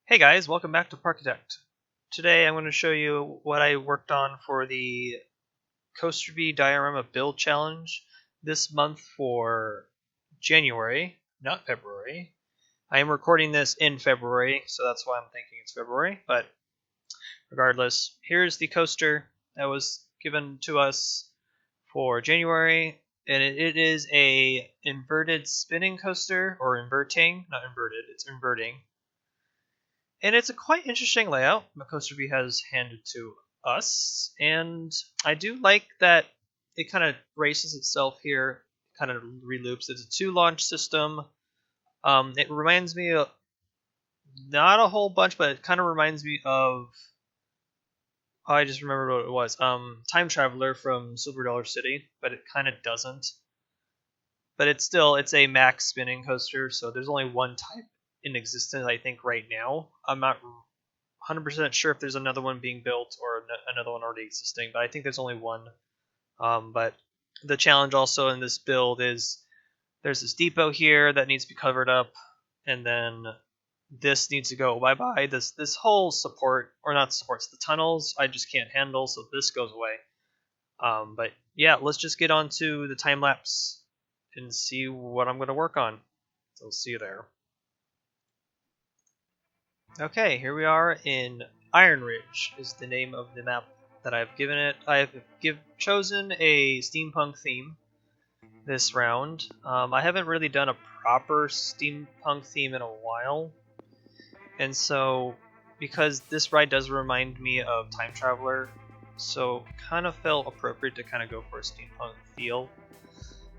Hey guys, welcome back to Parkitect. Today I'm going to show you what I worked on for the Coaster Bee Diorama Build Challenge this month for January, not February. I am recording this in February, so that's why I'm thinking it's February, but regardless, here's the coaster that was given to us for January, and it is a inverted spinning coaster, or inverting, not inverted, it's inverting. And it's a quite interesting layout Coaster Bee has handed to us, and I do like that it kind of races itself here, kind of reloops. It's a 2 launch system. It reminds me of, not a whole bunch, but it kind of reminds me of, oh, I just remembered what it was. Time Traveler from Silver Dollar City, but it kind of doesn't. But it's a max spinning coaster, so there's only one type in existence, I think, right now. I'm not 100% sure if there's another one being built or another one already existing, but I think there's only one. But the challenge also in this build is there's this depot here that needs to be covered up, and then this needs to go bye-bye. This whole support, or not supports, the tunnels, I just can't handle, so this goes away. But yeah, let's just get on to the time lapse and see what I'm going to work on. So see you there. Okay, here we are in Iron Ridge is the name of the map that I've given it. I've chosen a steampunk theme this round. I haven't really done a proper steampunk theme in a while, and so because this ride does remind me of Time Traveler, so kind of felt appropriate to kind of go for a steampunk feel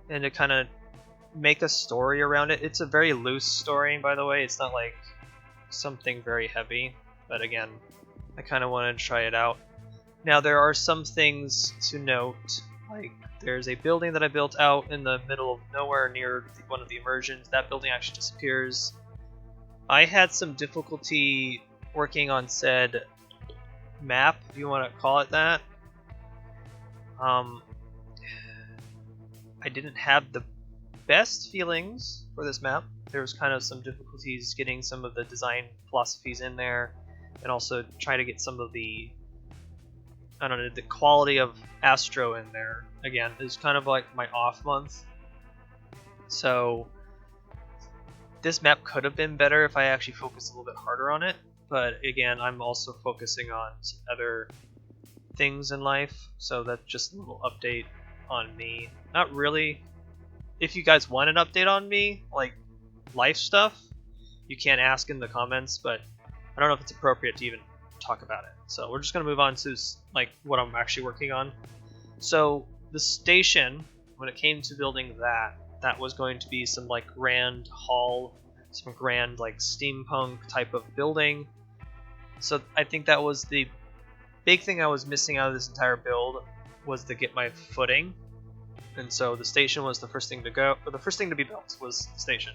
and to kind of make a story around it. It's a very loose story, by the way. It's not like something very heavy, but again, I kind of wanted to try it out. Now there are some things to note, like there's a building that I built out in the middle of nowhere near one of the immersions. That building actually disappears. I had some difficulty working on said map, if you want to call it that. I didn't have the best feelings for this map. There was kind of some difficulties getting some of the design philosophies in there, and also try to get some of the, I don't know, the quality of Astro in there. Again, it's kind of like my off month. So this map could have been better if I actually focused a little bit harder on it, but again, I'm also focusing on some other things in life, so that's just a little update on me. Not really. If you guys want an update on me, like life stuff, you can ask in the comments, but I don't know if it's appropriate to even talk about it. So we're just going to move on to like what I'm actually working on. So the station, when it came to building that was going to be some like grand hall, some grand like steampunk type of building. So I think that was the big thing I was missing out of this entire build, was to get my footing. And so the station was the first thing to go, or the first thing to be built was the station.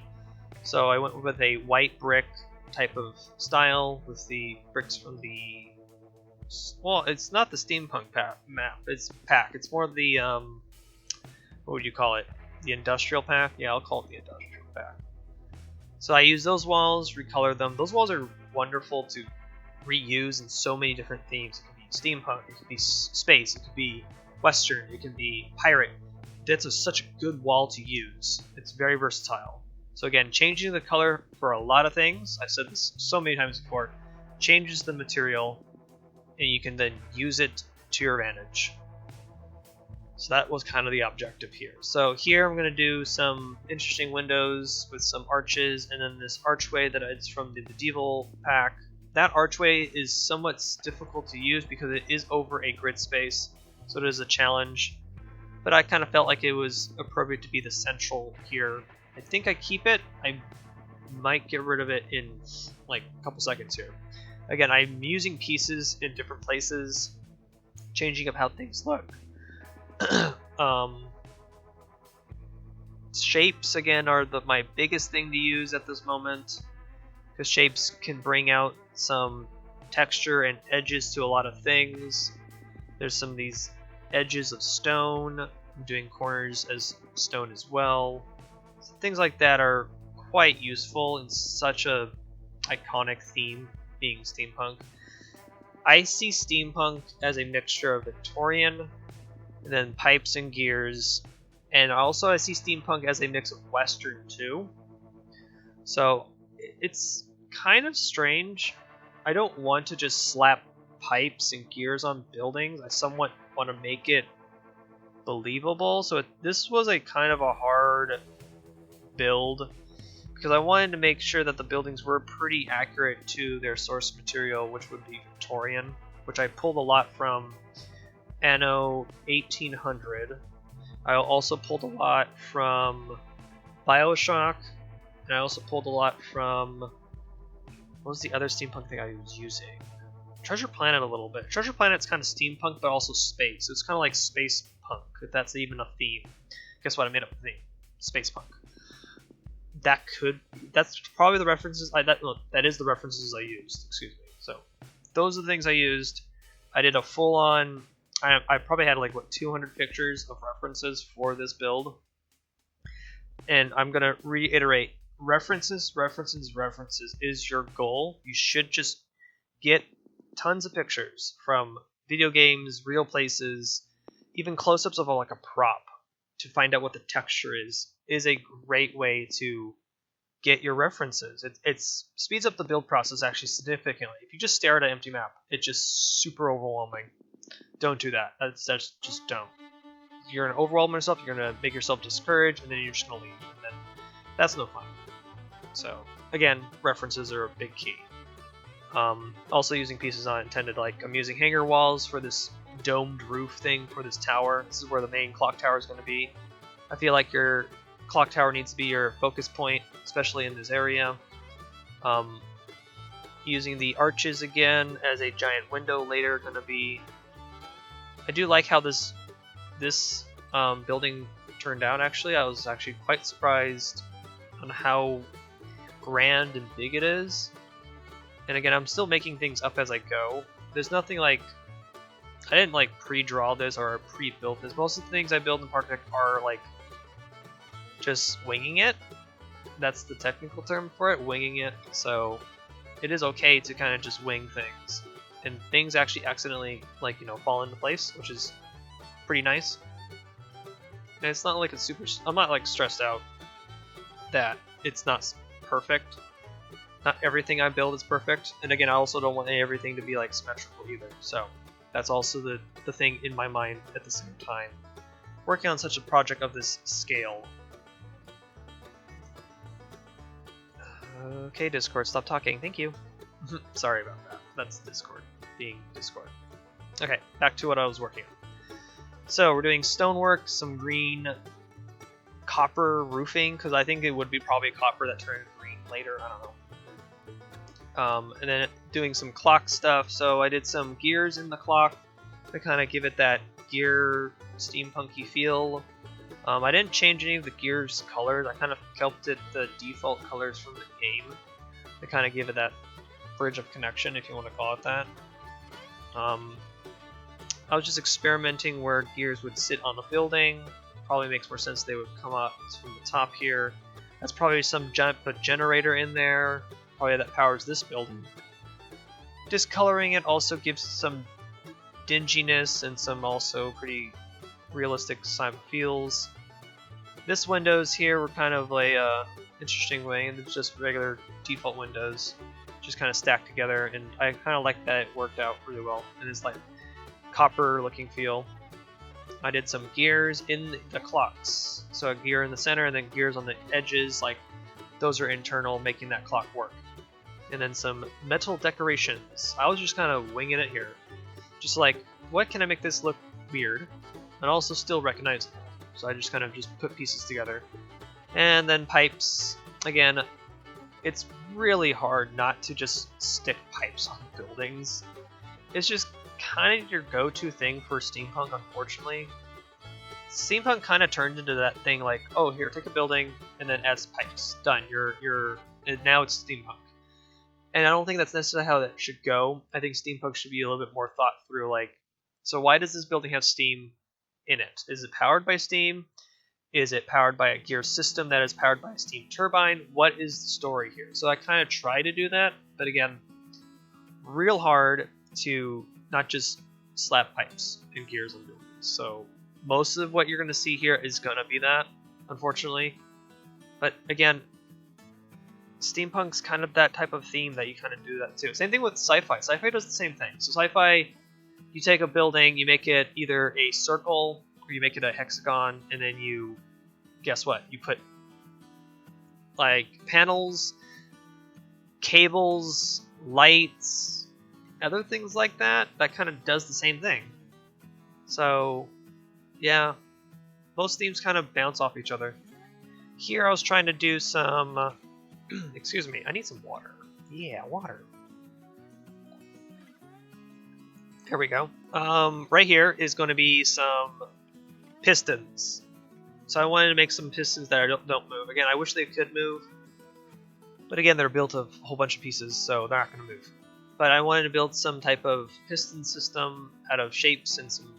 So I went with a white brick type of style with the bricks from the, well, it's not the steampunk map, it's pack. It's more the, what would you call it? The industrial pack? Yeah, I'll call it the industrial pack. So I use those walls, recolor them. Those walls are wonderful to reuse in so many different themes. It could be steampunk, it could be space, it could be western, it can be pirate. That's such a good wall to use. It's very versatile. So again, changing the color for a lot of things, I've said this so many times before, changes the material, and you can then use it to your advantage. So that was kind of the objective here. So here I'm going to do some interesting windows with some arches, and then this archway that is from the medieval pack. That archway is somewhat difficult to use because it is over a grid space, so it is a challenge. But I kind of felt like it was appropriate to be the central here. I think I keep it. I might get rid of it in like a couple seconds here. Again, I'm using pieces in different places, changing up how things look. Shapes, again, are my biggest thing to use at this moment, because shapes can bring out some texture and edges to a lot of things. There's some of these edges of stone. I'm doing corners as stone as well. So things like that are quite useful in such a iconic theme being steampunk. I see steampunk as a mixture of Victorian, and then pipes and gears, and also I see steampunk as a mix of Western too. So it's kind of strange. I don't want to just slap pipes and gears on buildings. I somewhat want to make it believable. So this was a kind of a hard build because I wanted to make sure that the buildings were pretty accurate to their source material, which would be Victorian, which I pulled a lot from Anno 1800. I also pulled a lot from Bioshock, and I also pulled a lot from, what was the other steampunk thing I was using? Treasure Planet a little bit. Treasure Planet's kind of steampunk, but also space. So it's kind of like space punk, if that's even a theme. Guess what? I made up a theme. Space punk. That's probably the references. That is the references I used. Excuse me. So those are the things I used. I did a full-on. I probably had like 200 pictures of references for this build, and I'm gonna reiterate: references is your goal. You should just get tons of pictures from video games, real places, even close-ups of like a prop to find out what the texture is a great way to get your references. It speeds up the build process actually significantly. If you just stare at an empty map, it's just super overwhelming. Don't do that. That's just don't. You're gonna overwhelm yourself. You're gonna make yourself discouraged, and then you're just gonna leave, and then that's no fun. So again, references are a big key. Also using pieces on intended, like I'm using hanger walls for this domed roof thing for this tower. This is where the main clock tower is going to be. I feel like your clock tower needs to be your focus point, especially in this area. Using the arches again as a giant window later going to be. I do like how this building turned out. Actually, I was actually quite surprised on how grand and big it is. And again, I'm still making things up as I go. There's nothing like, I didn't like pre-draw this or pre-build this. Most of the things I build in Parkitect are like just winging it. That's the technical term for it, winging it. So it is okay to kind of just wing things, and things actually accidentally fall into place, which is pretty nice. And it's not like it's super. I'm not like stressed out that it's not perfect. Not everything I build is perfect, and again, I also don't want everything to be like symmetrical either. So that's also the thing in my mind at the same time. Working on such a project of this scale. Okay, Discord, stop talking. Thank you. Sorry about that. That's Discord being Discord. Okay, back to what I was working on. So we're doing stonework, some green copper roofing, because I think it would be probably copper that turned green later. I don't know. And then doing some clock stuff. So I did some gears in the clock to kind of give it that gear steampunky feel. I didn't change any of the gears colors. I kind of kept it the default colors from the game to kind of give it that bridge of connection, if you want to call it that. I was just experimenting where gears would sit on the building. Probably makes more sense they would come up from the top here. That's probably some generator in there. Probably that powers this building. Discoloring it also gives some dinginess and some also pretty realistic side feels. This windows here were kind of a interesting way, and it's just regular default windows, just kind of stacked together, and I kind of like that it worked out really well. And it's like copper looking feel. I did some gears in the clocks, so a gear in the center and then gears on the edges, like those are internal, making that clock work. And then some metal decorations. I was just kind of winging it here. Just like, what can I make this look weird and also still recognizable? So I just kind of just put pieces together. And then pipes. Again, it's really hard not to just stick pipes on buildings. It's just kind of your go-to thing for steampunk, unfortunately. Steampunk kind of turned into that thing like, oh, here, take a building and then add pipes. Done. Now it's steampunk. And I don't think that's necessarily how that should go. I think steampunk should be a little bit more thought through, like, so why does this building have steam in it? Is it powered by steam? Is it powered by a gear system that is powered by a steam turbine? What is the story here? So I kind of try to do that, but again, real hard to not just slap pipes and gears on buildings. So most of what you're going to see here is going to be that, unfortunately. But again, steampunk's kind of that type of theme that you kind of do that too. Same thing with sci-fi. Sci-fi does the same thing. So sci-fi, you take a building, you make it either a circle or you make it a hexagon, and then you, guess what? You put like panels, cables, lights, other things like that. That kind of does the same thing. So yeah, most themes kind of bounce off each other. Here I was trying to do some excuse me, I need some water. Yeah, water. There we go. Right here is going to be some pistons. So I wanted to make some pistons that don't move. Again, I wish they could move. But again, they're built of a whole bunch of pieces, so they're not going to move. But I wanted to build some type of piston system out of shapes and some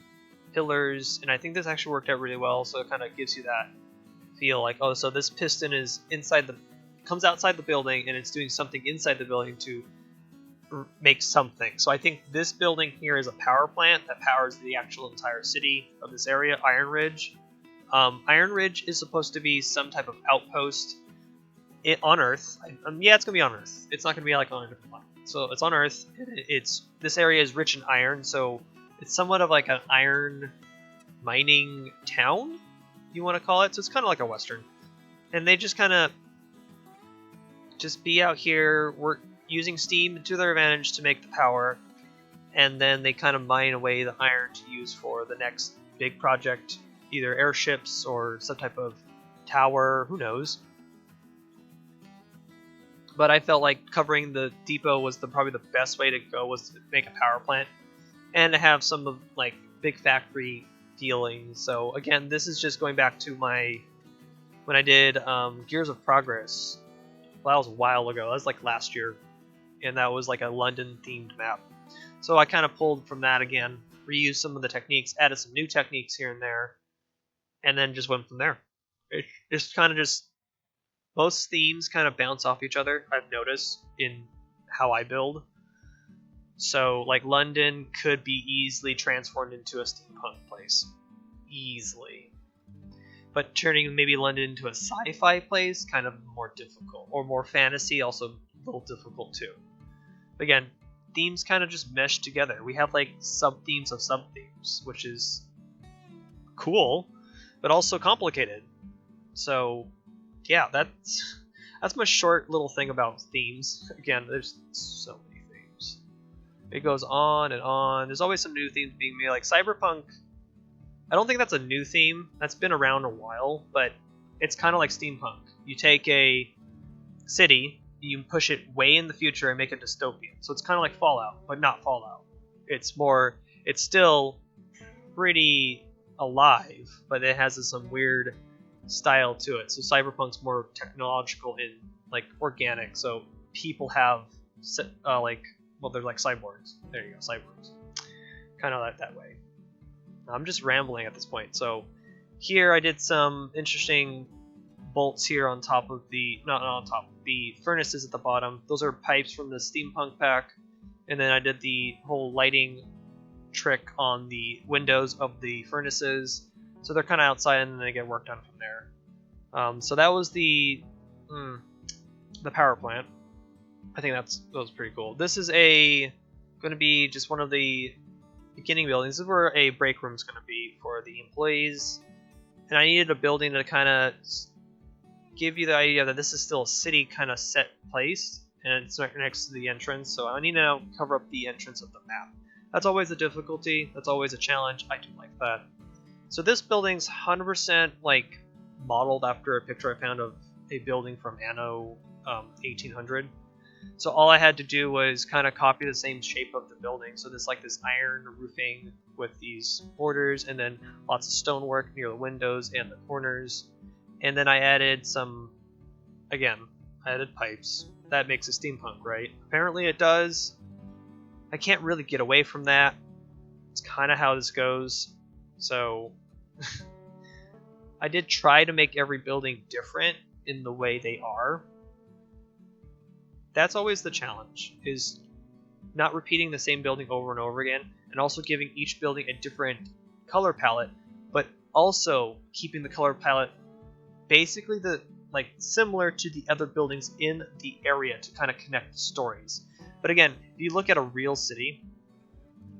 pillars. And I think this actually worked out really well, so it kind of gives you that feel like, oh, so this piston is comes outside the building, and it's doing something inside the building to make something. So I think this building here is a power plant that powers the actual entire city of this area, Iron Ridge. Iron Ridge is supposed to be some type of outpost on Earth. Yeah, it's going to be on Earth. It's not going to be like on a different planet. So it's on Earth. This area is rich in iron, so it's somewhat of like an iron mining town, you want to call it. So it's kind of like a Western. And they just kind of just be out here, work using steam to their advantage to make the power, and then they kind of mine away the iron to use for the next big project, either airships or some type of tower, who knows. But I felt like covering the depot was probably the best way to go, was to make a power plant and to have some of like big factory feeling. So again, this is just going back to when I did Gears of Progress. Well, that was a while ago. That was like last year, and that was like a London themed map. So I kind of pulled from that again, reused some of the techniques, added some new techniques here and there, and then just went from there. It's kind of just, most themes kind of bounce off each other, I've noticed, in how I build. So like London could be easily transformed into a steampunk place. Easily. But turning maybe London into a sci-fi place, kind of more difficult. Or more fantasy, also a little difficult too. But again, themes kind of just mesh together. We have like sub-themes of sub-themes, which is cool, but also complicated. So yeah, that's my short little thing about themes. Again, there's so many themes. It goes on and on. There's always some new themes being made, like Cyberpunk. I don't think that's a new theme. That's been around a while, but it's kind of like steampunk. You take a city, you push it way in the future and make it dystopian. So it's kind of like Fallout, but not Fallout. It's still pretty alive, but it has some weird style to it. So Cyberpunk's more technological and like organic. So people have they're like cyborgs. There you go, cyborgs. Kind of that way. I'm just rambling at this point. So here I did some interesting bolts here on top of the furnaces at the bottom. Those are pipes from the steampunk pack, and then I did the whole lighting trick on the windows of the furnaces. So they're kind of outside, and then they get work done from there. So that was the power plant. I think that was pretty cool. This is going to be just one of the beginning buildings. This is where a break room is going to be for the employees, and I needed a building to kind of give you the idea that this is still a city kind of set place, and it's right next to the entrance. So I need to now cover up the entrance of the map. That's always a difficulty. That's always a challenge. I do like that. So this building's 100% like modeled after a picture I found of a building from Anno 1800. So all I had to do was kind of copy the same shape of the building. So this iron roofing with these borders, and then lots of stonework near the windows and the corners. And then I added pipes. That makes it steampunk, right? Apparently it does. I can't really get away from that. It's kind of how this goes. So I did try to make every building different in the way they are. That's always the challenge, is not repeating the same building over and over again, and also giving each building a different color palette, but also keeping the color palette basically similar to the other buildings in the area to kind of connect the stories. But again, if you look at a real city,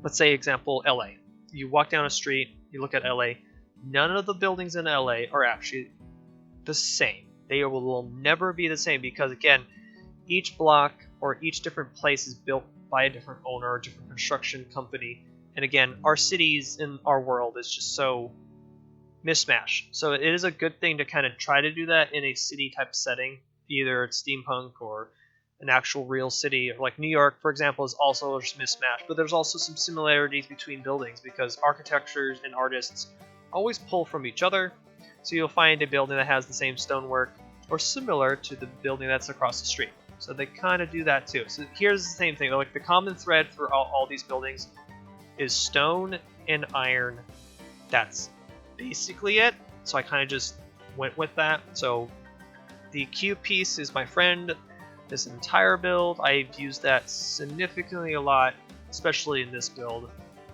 let's say example LA. You walk down a street, you look at LA, none of the buildings in LA are actually the same. They will never be the same because again, each block or each different place is built by a different owner, a different construction company. And again, our cities in our world is just so mismatched. So it is a good thing to kind of try to do that in a city type setting, either it's steampunk or an actual real city. Like New York, for example, is also just mismatched, but there's also some similarities between buildings because architectures and artists always pull from each other. So you'll find a building that has the same stonework or similar to the building that's across the street. So they kind of do that too. So here's the same thing. Like the common thread for all these buildings is stone and iron. That's basically it. So I kind of just went with that. So the cube piece is my friend. This entire build, I've used that significantly a lot, especially in this build.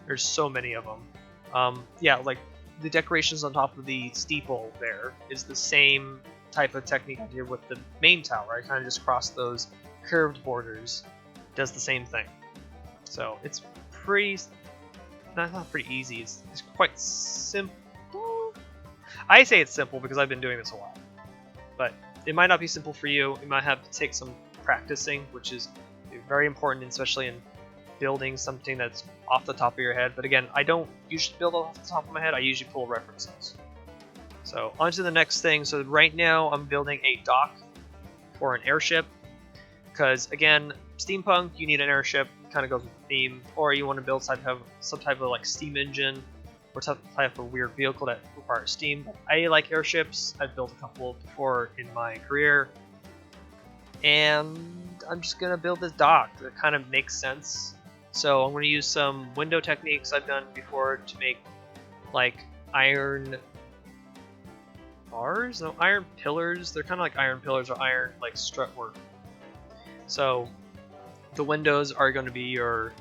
There's so many of them. Yeah, like the decorations on top of the steeple there is the same type of technique I did with the main tower. I kind of just crossed those curved borders. Does the same thing. So it's pretty, not pretty easy. It's quite simple. I say it's simple because I've been doing this a while, but it might not be simple for you. You might have to take some practicing, which is very important, especially in building something that's off the top of your head. But again, I don't usually build off the top of my head. I usually pull references. So on to the next thing. So right now I'm building a dock for an airship because again, steampunk, you need an airship. Kind of goes with the theme, or you want to build some type of like steam engine or some type of weird vehicle that requires steam. I like airships. I've built a couple before in my career, and I'm just gonna build this dock that kind of makes sense. So I'm gonna use some window techniques I've done before to make like iron bars, no, iron pillars. They're kind of like iron pillars or iron like strut work. So the windows are going to be your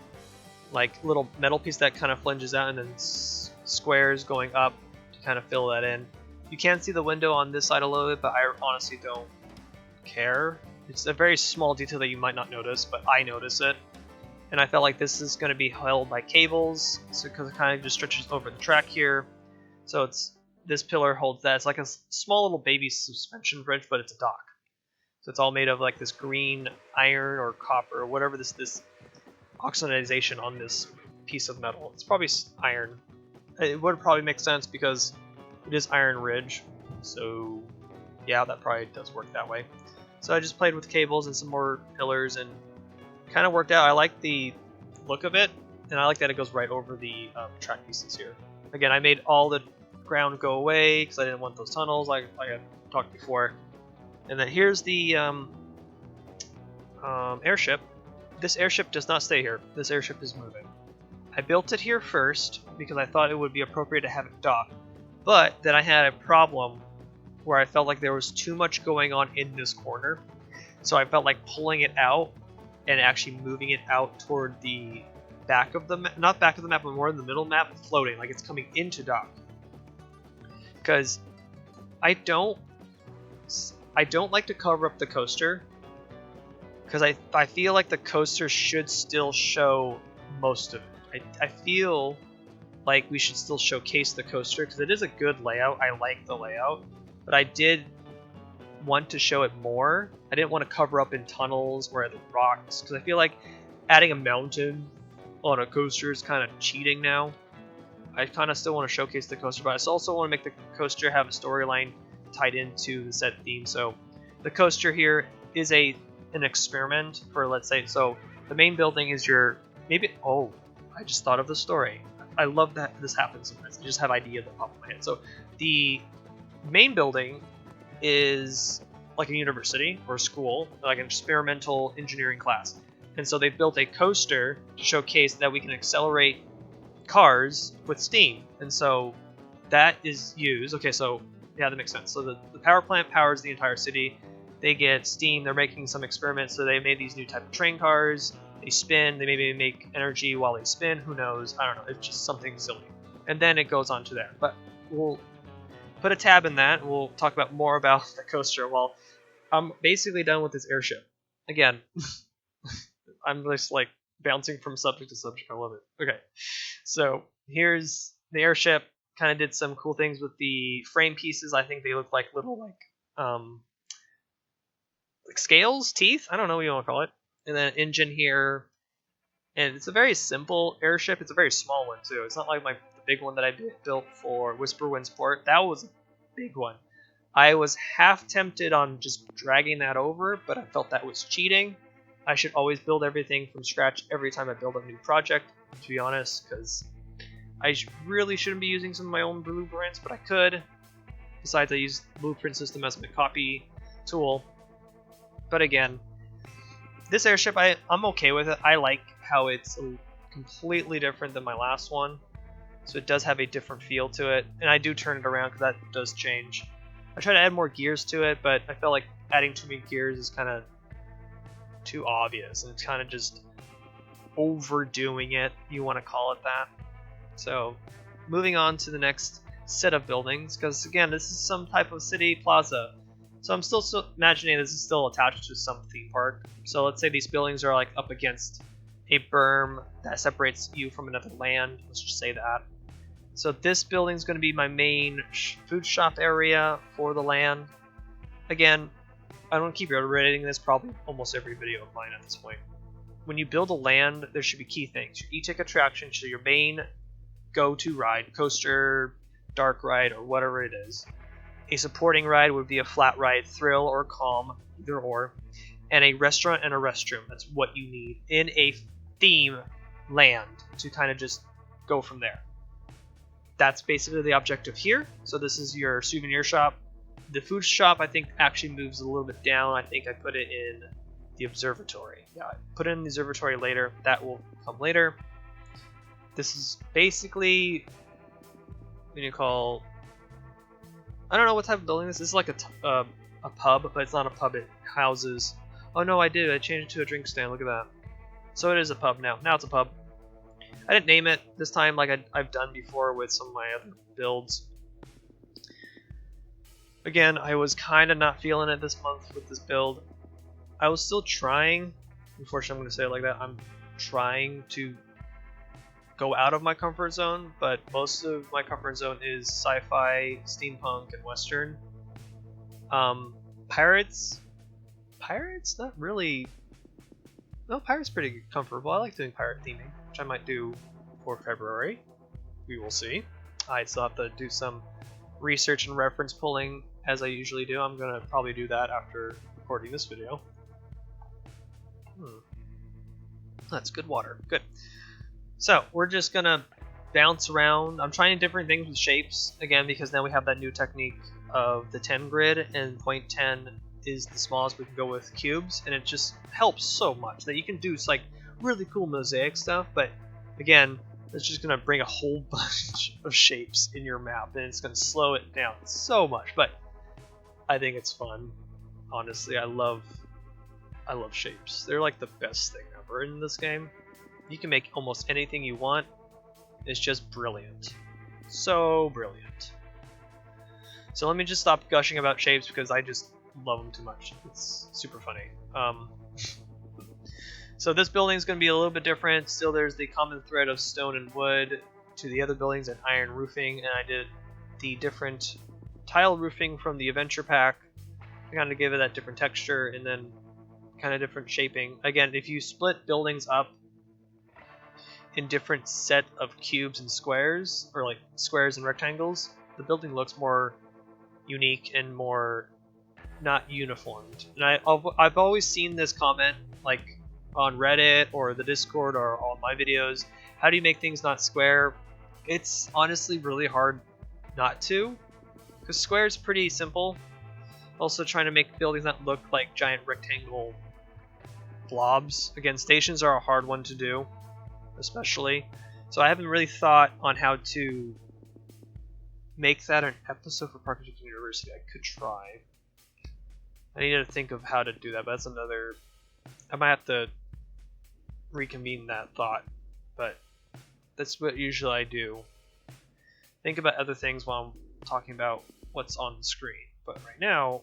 like little metal piece that kind of flanges out, and then squares going up to kind of fill that in. You can see the window on this side a little bit, but I honestly don't care. It's a very small detail that you might not notice, but I notice it. And I felt like this is going to be held by cables, so because it kind of just stretches over the track here. So it's this pillar holds that. It's like a small little baby suspension bridge, but it's a dock. So it's all made of like this green iron or copper or whatever this oxidization on this piece of metal. It's probably iron. It would probably make sense because it is iron ridge. So yeah, that probably does work that way. So I just played with cables and some more pillars and kind of worked out. I like the look of it, and I like that it goes right over the track pieces here. Again, I made all the ground go away because I didn't want those tunnels like I talked before. And then here's the airship. This airship does not stay here. This airship is moving. I built it here first because I thought it would be appropriate to have it dock, but then I had a problem where I felt like there was too much going on in this corner. So I felt like pulling it out and actually moving it out toward the back of the map, not back of the map, but more in the middle map, floating, like it's coming into dock. Because I don't like to cover up the coaster, because I feel like the coaster should still show most of it. I feel like we should still showcase the coaster because it is a good layout. I like the layout, but I did want to show it more. I didn't want to cover up in tunnels or the rocks because I feel like adding a mountain on a coaster is kind of cheating now. I kind of still want to showcase the coaster, but I also want to make the coaster have a storyline tied into the set theme. So the coaster here is an experiment for, let's say, so the main building is your, maybe, oh, I just thought of the story. I love that this happens sometimes. I just have ideas that pop in my head. So the main building is like a university or a school, like an experimental engineering class. And so they built a coaster to showcase that we can accelerate cars with steam. And so that is used. Okay, so yeah, that makes sense. So the power plant powers the entire city. They get steam. They're making some experiments. So they made these new type of train cars. They spin, they maybe make energy while they spin, who knows, I don't know, it's just something silly. And then it goes on to there. But we'll put a tab in that, and we'll talk about more about the coaster. Well, I'm basically done with this airship. Again, I'm just like bouncing from subject to subject, I love it. Okay, so here's the airship. Kind of did some cool things with the frame pieces. I think they look like little like scales, teeth, I don't know what you want to call it. And then engine here, and it's a very simple airship. It's a very small one too. It's not like the big one that I built for Whisper Windsport. That was a big one. I was half tempted on just dragging that over, but I felt that was cheating. I should always build everything from scratch every time I build a new project, to be honest, because I really shouldn't be using some of my own blueprints, but I could. Besides, I use Blueprint System as my copy tool. But again, this airship, I'm okay with it. I like how it's completely different than my last one. So it does have a different feel to it. And I do turn it around because that does change. I try to add more gears to it, but I felt like adding too many gears is kind of too obvious. And it's kind of just overdoing it, you want to call it that. So moving on to the next set of buildings, because again, this is some type of city plaza. So I'm still imagining this is still attached to some theme park. So let's say these buildings are like up against a berm that separates you from another land. Let's just say that. So this building is going to be my main food shop area for the land. Again, I don't keep reiterating this probably almost every video of mine at this point. When you build a land, there should be key things. Your e-tick attraction, so your main go-to ride, coaster, dark ride, or whatever it is. A supporting ride would be a flat ride, thrill, or calm, either or. And a restaurant and a restroom. That's what you need in a theme land to kind of just go from there. That's basically the objective here. So this is your souvenir shop. The food shop, I think, actually moves a little bit down. I think I put it in the observatory. Yeah, I put it in the observatory later. That will come later. This is basically what you call, I don't know what type of building this is. This is like a pub, but it's not a pub. It houses. Oh no, I did. I changed it to a drink stand. Look at that. So it is a pub now. Now it's a pub. I didn't name it this time like I've done before with some of my other builds. Again, I was kind of not feeling it this month with this build. I was still trying. Unfortunately, I'm going to say it like that. I'm trying to go out of my comfort zone, but most of my comfort zone is sci-fi, steampunk, and western. Pirates, not really. No, pirates pretty comfortable. I like doing pirate theming, which I might do for February. We will see. I still have to do some research and reference pulling as I usually do. I'm gonna probably do that after recording this video. That's good water. Good. So we're just gonna bounce around. I'm trying different things with shapes again because now we have that new technique of the 10 grid, and 0.10 is the smallest we can go with cubes, and it just helps so much that you can do like really cool mosaic stuff. But again, it's just gonna bring a whole bunch of shapes in your map, and it's gonna slow it down so much. But I think it's fun. Honestly, I love shapes. They're like the best thing ever in this game. You can make almost anything you want. It's just brilliant. So brilliant. So let me just stop gushing about shapes because I just love them too much. It's super funny. So this building is going to be a little bit different. Still, there's the common thread of stone and wood to the other buildings and iron roofing, and I did the different tile roofing from the adventure pack to kind of give it that different texture and then kind of different shaping. Again, if you split buildings up in different set of cubes and squares, or like squares and rectangles, the building looks more unique and more not uniformed. And I've always seen this comment like on Reddit or the Discord or all my videos, how do you make things not square? It's honestly really hard not to, because square is pretty simple. Also trying to make buildings not look like giant rectangle blobs. Again, stations are a hard one to do, especially. So I haven't really thought on how to make that an episode for Parkitect University. I could try. I need to think of how to do that, but that's another. I might have to reconvene that thought, but that's what usually I do. Think about other things while I'm talking about what's on the screen. But right now,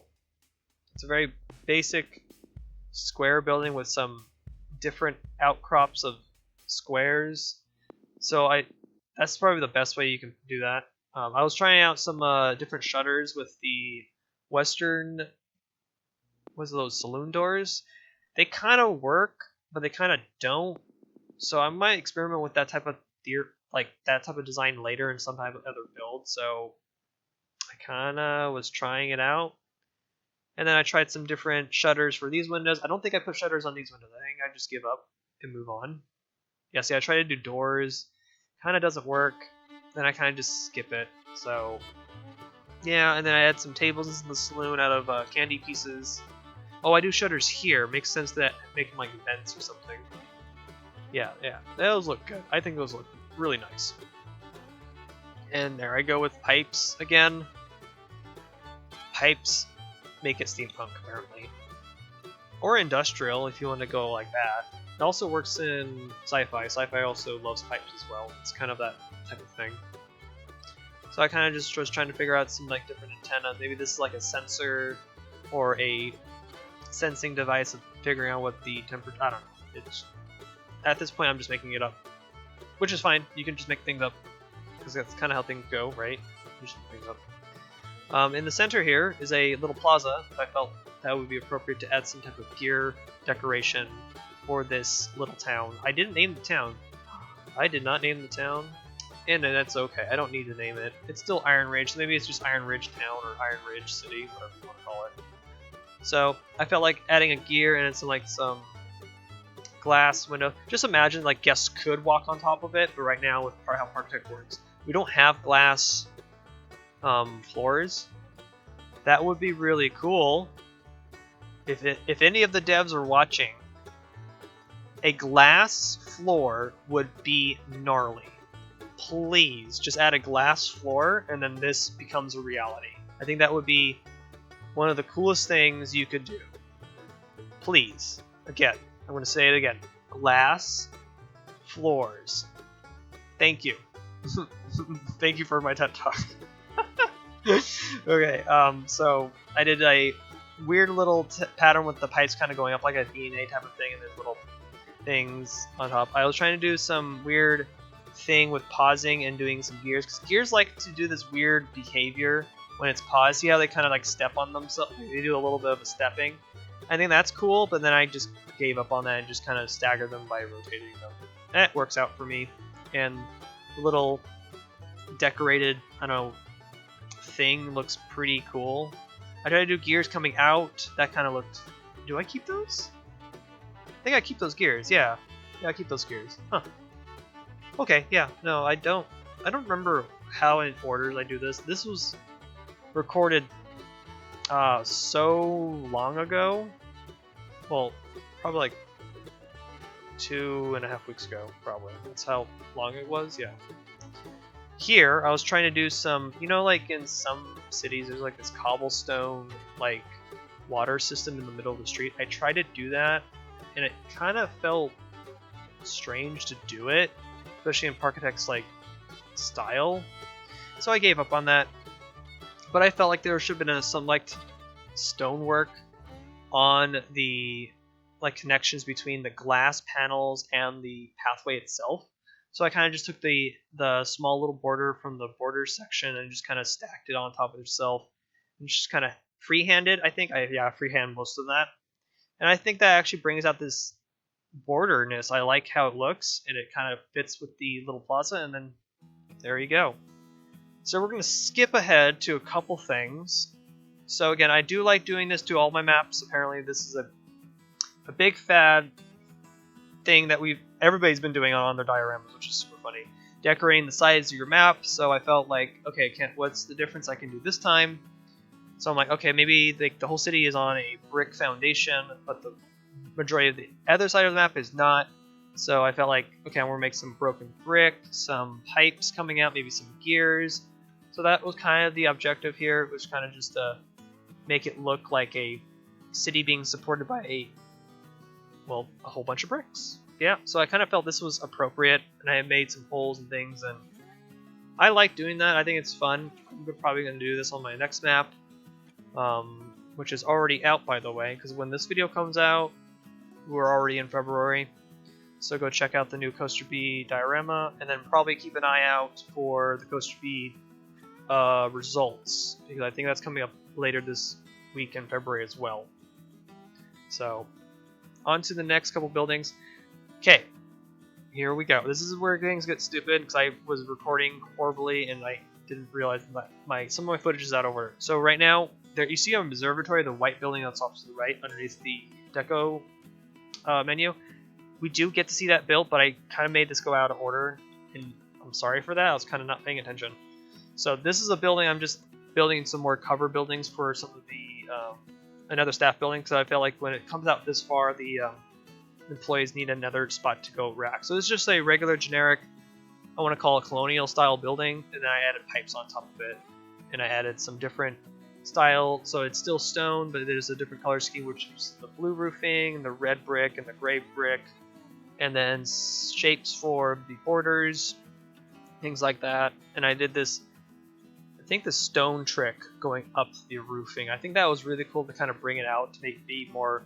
it's a very basic square building with some different outcrops of squares. So that's probably the best way you can do that. I was trying out some different shutters with the Western, what's those saloon doors? They kind of work, but they kind of don't. So I might experiment with that type of design later in some type of other build. So I kind of was trying it out. And then I tried some different shutters for these windows. I don't think I put shutters on these windows. I think I just give up and move on. Yeah, see, I tried to do doors. Kind of doesn't work. Then I kind of just skip it. So, yeah, and then I add some tables in the saloon out of candy pieces. Oh, I do shutters here. Makes sense that make them like vents or something. Yeah, those look good. I think those look really nice. And there I go with pipes again. Pipes make it steampunk, apparently. Or industrial, if you want to go like that. It also works in sci-fi. Sci-fi also loves pipes as well. It's kind of that type of thing. So I kind of just was trying to figure out some like different antennas. Maybe this is like a sensor or a sensing device of figuring out what the temperature. I don't know. At this point, I'm just making it up, which is fine. You can just make things up because that's kind of how things go, right? You just make things up. In the center here is a little plaza. I felt that would be appropriate to add some type of gear decoration for this little town. I didn't name the town. I did not name the town, and that's okay. I don't need to name it. It's still Iron Ridge, so maybe it's just Iron Ridge Town or Iron Ridge City, whatever you want to call it. So I felt like adding a gear and some glass window. Just imagine like guests could walk on top of it, but right now with how Parkitect works, we don't have glass floors. That would be really cool if any of the devs are watching. A glass floor would be gnarly. Please just add a glass floor and then this becomes a reality. I think that would be one of the coolest things you could do. Please. Again, I'm going to say it again. Glass floors. Thank you. Thank you for my TED Talk. Okay, so I did a weird little pattern with the pipes kind of going up like a DNA type of thing, and there's little things on top. I was trying to do some weird thing with pausing and doing some gears, because gears like to do this weird behavior when it's paused. See how they kind of like step on themselves? They do a little bit of a stepping. I think that's cool, but then I just gave up on that and just kind of staggered them by rotating them. That works out for me. And the little decorated, I don't know, thing looks pretty cool. I tried to do gears coming out. That kind of looked... Do I keep those? I think I keep those gears, yeah. Yeah, I keep those gears. Huh. Okay, yeah. No, I don't remember how in order I do this. This was recorded so long ago. Well, probably like 2.5 weeks ago, probably. That's how long it was, yeah. Here, I was trying to do some, you know, like in some cities, there's like this cobblestone, like, water system in the middle of the street. I tried to do that, and it kind of felt strange to do it, especially in Parkitect's, like, style. So I gave up on that. But I felt like there should have been some, like, stonework on the, like, connections between the glass panels and the pathway itself. So I kind of just took the small little border from the border section and just kind of stacked it on top of itself and just kind of freehanded. I think freehand most of that, and I think that actually brings out this borderness. I like how it looks, and it kind of fits with the little plaza. And then there you go. So we're gonna skip ahead to a couple things. So again, I do like doing this to all my maps. Apparently, this is a big fad thing that everybody's been doing on their dioramas, which is super funny. Decorating the sides of your map. So I felt like, okay, what's the difference I can do this time? So I'm like, okay, maybe the whole city is on a brick foundation, but the majority of the other side of the map is not. So I felt like, okay, I'm gonna make some broken brick, some pipes coming out, maybe some gears. So that was kind of the objective here. It was kind of just to make it look like a city being supported by a whole bunch of bricks. yeah, so I kind of felt this was appropriate, and I made some holes and things, and I like doing that. I think it's fun. I'm probably going to do this on my next map, which is already out, by the way, because when this video comes out, we're already in February. So go check out the new Coaster B diorama, and then probably keep an eye out for the Coaster B results, because I think that's coming up later this week in February as well. So, on to the next couple buildings. Okay, here we go. This is where things get stupid, because I was recording horribly and I didn't realize that some of my footage is out of order. So right now, there you see an observatory, the white building that's off to the right underneath the deco menu. We do get to see that built, but I kind of made this go out of order, and I'm sorry for that. I was kind of not paying attention. So this is a building. I'm just building some more cover buildings for some of the another staff building, because I feel like when it comes out this far, the employees need another spot to go rack. So it's just a regular generic, I want to call it colonial style building, and then I added pipes on top of it, and I added some different style, so it's still stone, but there's a different color scheme, which is the blue roofing, the red brick, and the gray brick, and then shapes for the borders, things like that. And I did this, I think, the stone trick going up the roofing. I think that was really cool to kind of bring it out to make it be more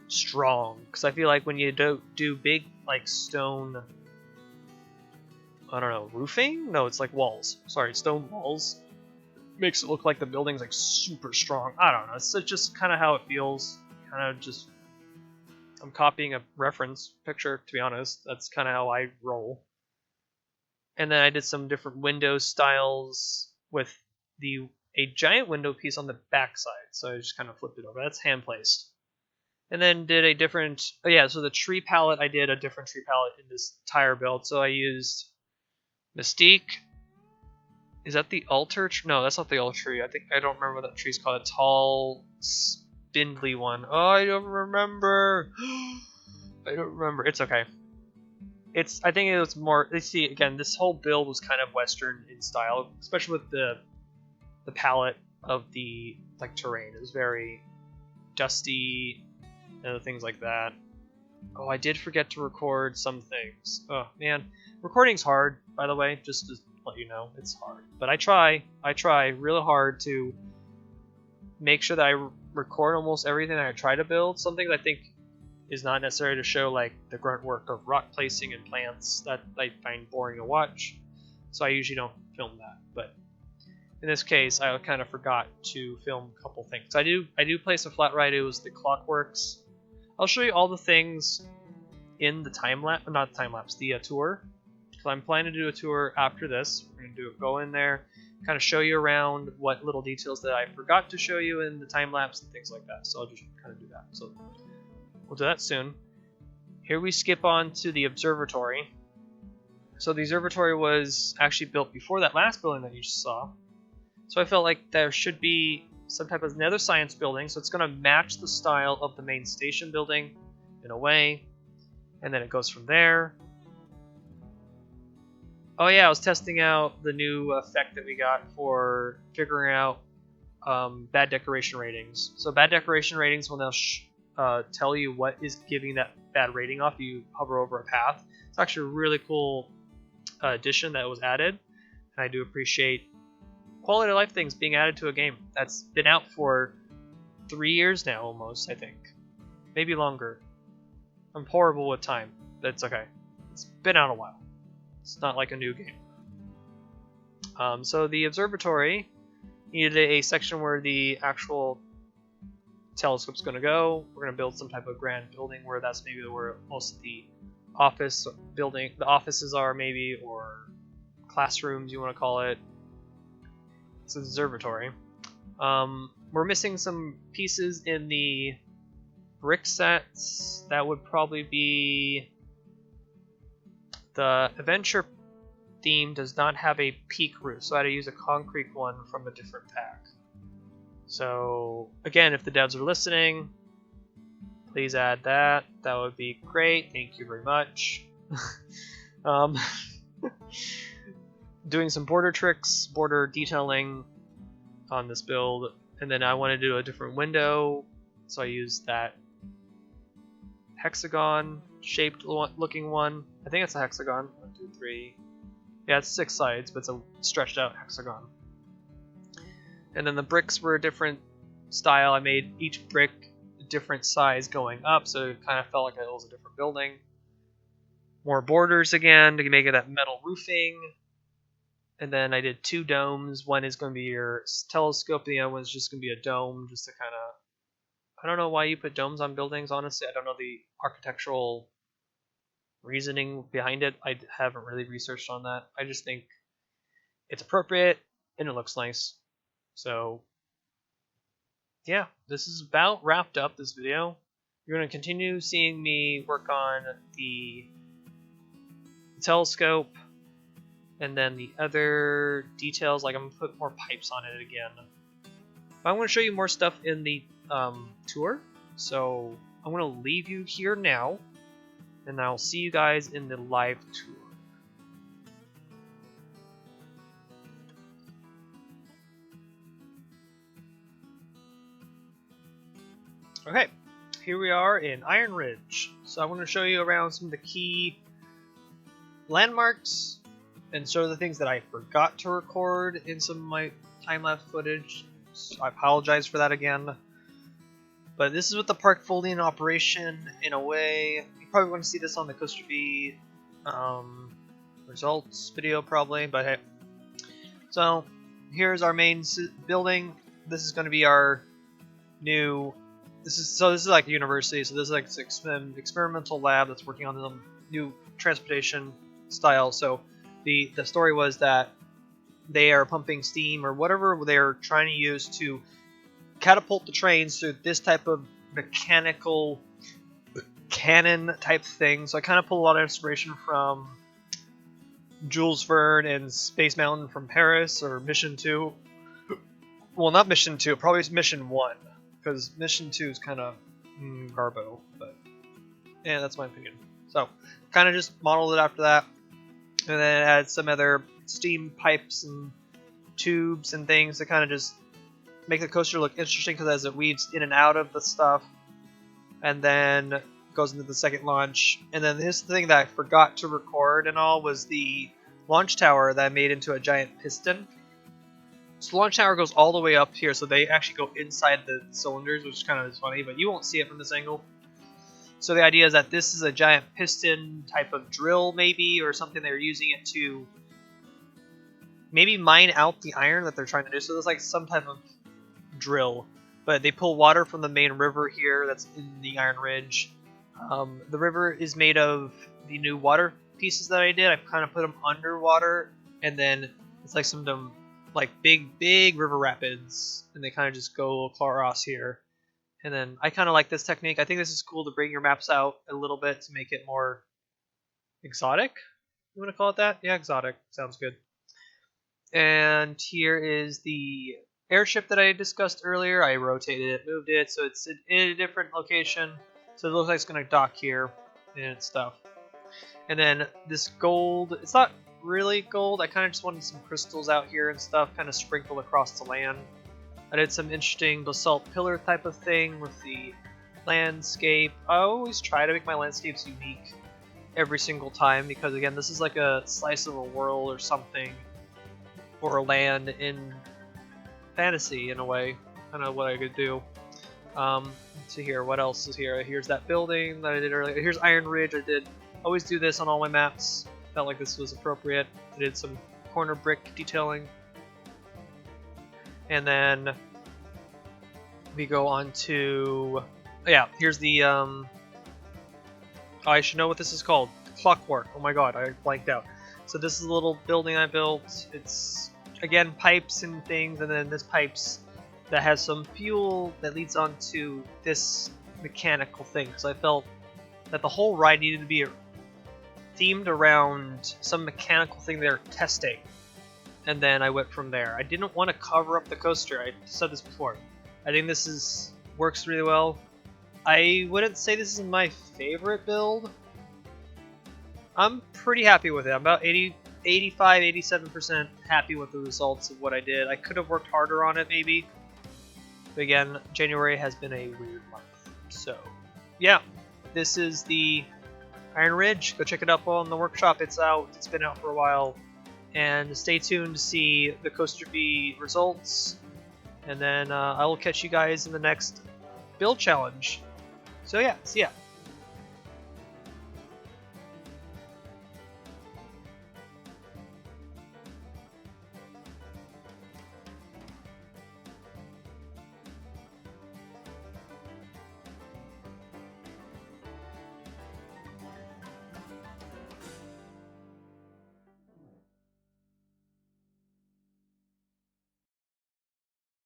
strong, because I feel like when you do big like stone, I don't know, roofing? No, it's like walls. Sorry, stone walls. Makes it look like the building's like super strong. I don't know. It's just kind of how it feels. Kind of just, I'm copying a reference picture, to be honest. That's kind of how I roll. And then I did some different window styles with a giant window piece on the back side. So I just kind of flipped it over. That's hand placed. And then did a different, oh yeah, so the tree palette, I did a different tree palette in this tire build. So I used Mystique. Is that the altar tree? No, that's not the altar tree. I don't remember what that tree's called. A tall, spindly one. Oh, I don't remember. I don't remember. It's okay. I think it was more. Let's see again. This whole build was kind of Western in style, especially with the palette of the terrain. It was very dusty and other things like that. Oh, I did forget to record some things. Oh man, recording's hard, by the way. Just to let you know, it's hard. But I try really hard to make sure that I record almost everything that I try to build. Something that I think is not necessary to show, like the grunt work of rock placing and plants that I find boring to watch. So I usually don't film that. But in this case, I kind of forgot to film a couple things. I do place a flat ride. It was the Clockworks. I'll show you all the things in the the tour. So I'm planning to do a tour after this. We're going to go in there, kind of show you around what little details that I forgot to show you in the time lapse and things like that. So I'll just kind of do that. So we'll do that soon. Here we skip on to the observatory. So the observatory was actually built before that last building that you just saw. So I felt like there should be some type of another science building. So it's going to match the style of the main station building in a way. And then it goes from there. Oh yeah, I was testing out the new effect that we got for figuring out bad decoration ratings. So bad decoration ratings will now tell you what is giving that bad rating off. You hover over a path. It's actually a really cool addition that was added, and I do appreciate quality of life things being added to a game that's been out for 3 years now, almost. I think, maybe longer. I'm horrible with time, but it's okay. It's been out a while. It's not like a new game. So the observatory needed a section where the actual telescope's going to go. We're going to build some type of grand building where that's maybe where most of the offices are, maybe, or classrooms, you want to call it. It's an observatory. We're missing some pieces in the brick sets. That would probably be the adventure theme does not have a peak roof, so I had to use a concrete one from a different pack. So again, if the devs are listening, please add that. That would be great. Thank you very much. Doing some border tricks, border detailing on this build, and then I want to do a different window, so I used that hexagon shaped looking one. I think it's a hexagon. 1, 2, 3. Yeah, it's 6 sides, but it's a stretched out hexagon. And then the bricks were a different style. I made each brick a different size going up, so it kind of felt like it was a different building. More borders again to make it that metal roofing. And then I did 2 domes. One is going to be your telescope, the other one's just going to be a dome, just to kind of... I don't know why you put domes on buildings, honestly. I don't know the architectural reasoning behind it. I haven't really researched on that. I just think it's appropriate and it looks nice. So, yeah, this is about wrapped up, this video. You're going to continue seeing me work on the telescope, and then the other details, like I'm going to put more pipes on it again. I'm going to show you more stuff in the tour, so I'm going to leave you here now, and I'll see you guys in the live tour. Okay, here we are in Iron Ridge. So I want to show you around some of the key landmarks and show the things that I forgot to record in some of my time-lapse footage. So I apologize for that again. But this is with the park fully in operation in a way. You probably want to see this on the Coaster V results video probably, but hey. So here's our main building. This is going to be our new... This is like a university, so this is like an experimental lab that's working on some new transportation style. So the story was that they are pumping steam or whatever they're trying to use to catapult the trains through this type of mechanical cannon type thing. So I kind of pull a lot of inspiration from Jules Verne and Space Mountain from Paris, or Mission 2. Well, not Mission 2, probably it's Mission 1. Because Mission 2 is kind of garbo, but yeah, that's my opinion. So, kind of just modeled it after that, and then add some other steam pipes and tubes and things to kind of just make the coaster look interesting, because as it weaves in and out of the stuff, and then goes into the second launch. And then this thing that I forgot to record and all was the launch tower that I made into a giant piston. So the launch tower goes all the way up here, so they actually go inside the cylinders, which is kind of funny, but you won't see it from this angle. So the idea is that this is a giant piston type of drill, maybe, or something they're using it to maybe mine out the iron that they're trying to do. So there's like some type of drill, but they pull water from the main river here that's in the Iron Ridge. The river is made of the new water pieces that I did. I've kind of put them underwater, and then it's like some of them like big river rapids, and they kind of just go across here. And then I kind of like this technique. I think this is cool to bring your maps out a little bit to make it more exotic. You want to call it that? Yeah, exotic. Sounds good. And here is the airship that I discussed earlier. I rotated it, moved it, so it's in a different location. So it looks like it's going to dock here and stuff. And then this gold, it's not really gold. I kind of just wanted some crystals out here and stuff, kind of sprinkled across the land. I did some interesting basalt pillar type of thing with the landscape. I always try to make my landscapes unique every single time, because again, this is like a slice of a world or something, or a land in fantasy in a way. Kind of what I could do. So here, what else is here? Here's that building that I did earlier. Here's Iron Ridge. I always do this on all my maps. Felt like this was appropriate. I did some corner brick detailing. And then we go on to... Oh yeah, here's the... I should know what this is called. Clockwork. Oh my god, I blanked out. So this is a little building I built. It's, again, pipes and things, and then this pipes that has some fuel that leads on to this mechanical thing. So I felt that the whole ride needed to be themed around some mechanical thing they're testing, and then I went from there. I didn't want to cover up the coaster. I said this before. I think this works really well. I wouldn't say this is my favorite build. I'm pretty happy with it. I'm about 85, 87% happy with the results of what I did. I could have worked harder on it maybe. But again, January has been a weird month. So yeah, this is the Iron Ridge, go check it up on the workshop. It's out. It's been out for a while. And stay tuned to see the Coaster V results. And then I will catch you guys in the next build challenge. So yeah, see ya.